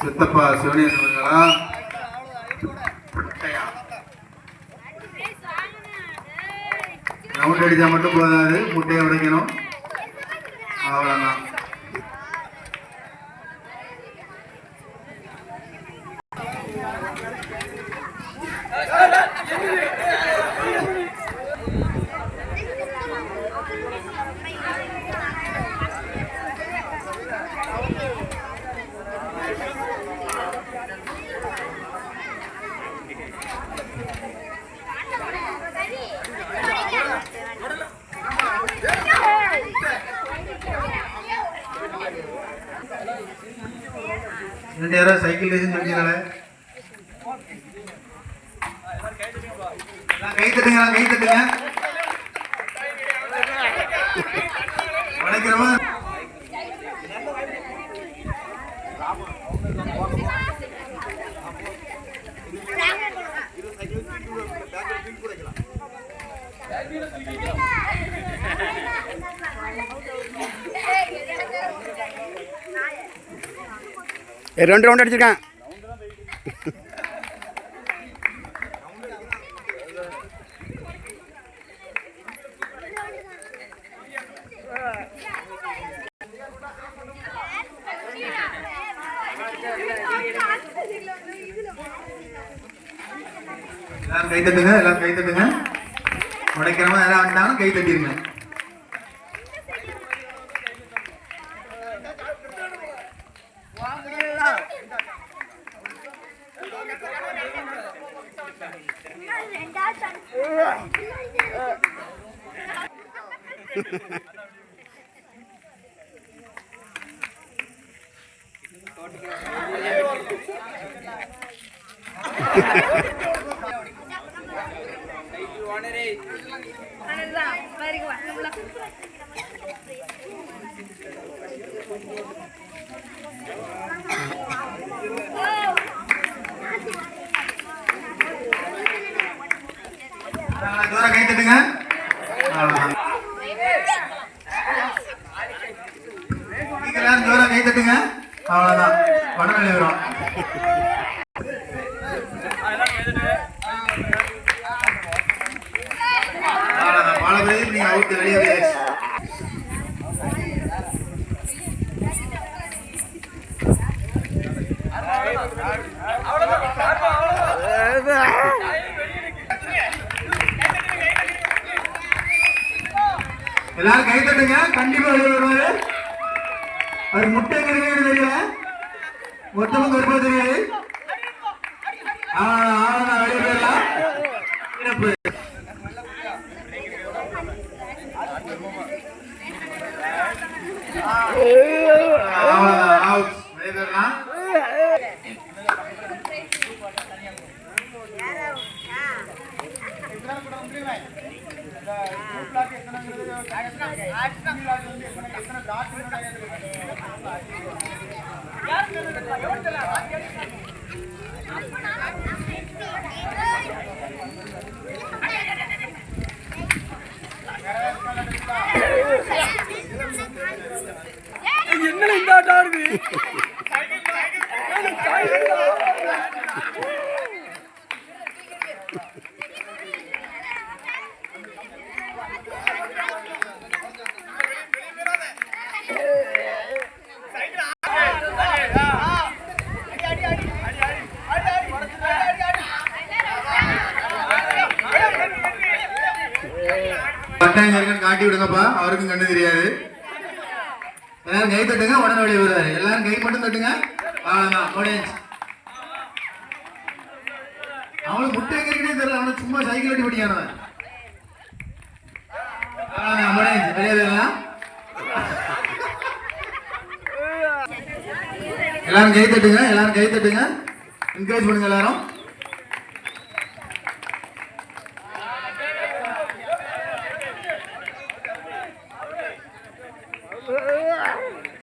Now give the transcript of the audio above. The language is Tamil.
சித்தப்பா சிவனேஸ்வரங்களா ரவுண்ட் அடிச்சா மட்டும் போதாது, முட்டையை உடைக்கணும். அவ்வளோதான். யாராவது சைக்கிள் ரேஸ் சொல்லிக்கிறாங்க. கை தட்டுங்க, கை தட்டுங்க. வணக்கிறமா ரெண்டு ரவுண்ட் அடிச்சிருக்கேன். எல்லாரும் கை தட்டுங்க, எல்லாரும் கை தட்டுங்க. உடைக்கிறவங்க யாராவது வந்தாலும் கை தட்டிருங்க. தூரம் கை தட்டுங்க. தூரம் கை தட்டுங்க. அவ்வளவுதான், வடநிலை வரும். அவ்வளவுதான், பல பேர் நீங்க அவுட், வெளியே. எல்லாரும் கை தட்டுங்க. கண்டிப்பா வெளியே வருவாரு. அவர் முட்டை கிடையாது, தெரியல, மொத்தமும் கருப்பா தெரியாது. வெளியே போயிடலாம். சிறப்பு. அவுட், வெளியே போயிடலாம். என்ன இந்த ஆட்டம் ஆடுது? பட்டா எங்க இருக்குன்னு காட்டி விடுங்கப்பா, அவருக்கும் கண்ணு தெரியாது. எல்லாரும் கை தட்டுங்க, உடனே வெளியே வருவாரு. எல்லாரும் கை மட்டும் தட்டுங்க. அவ்வளவுதான், முடிஞ்சு. அவனுக்கு முட்டை எங்க இருக்குன்னே தெரியல, அவனுக்கு சும்மா சைக்கிள் ஓட்டி பிடிக்கானவன். அவ்வளவுதான், முடிஞ்சு. வெளியே வரலாம். எல்லாரும் கை தட்டுங்க, எல்லாரும் கை தட்டுங்க. என்கரேஜ் பண்ணுங்க எல்லாரும்.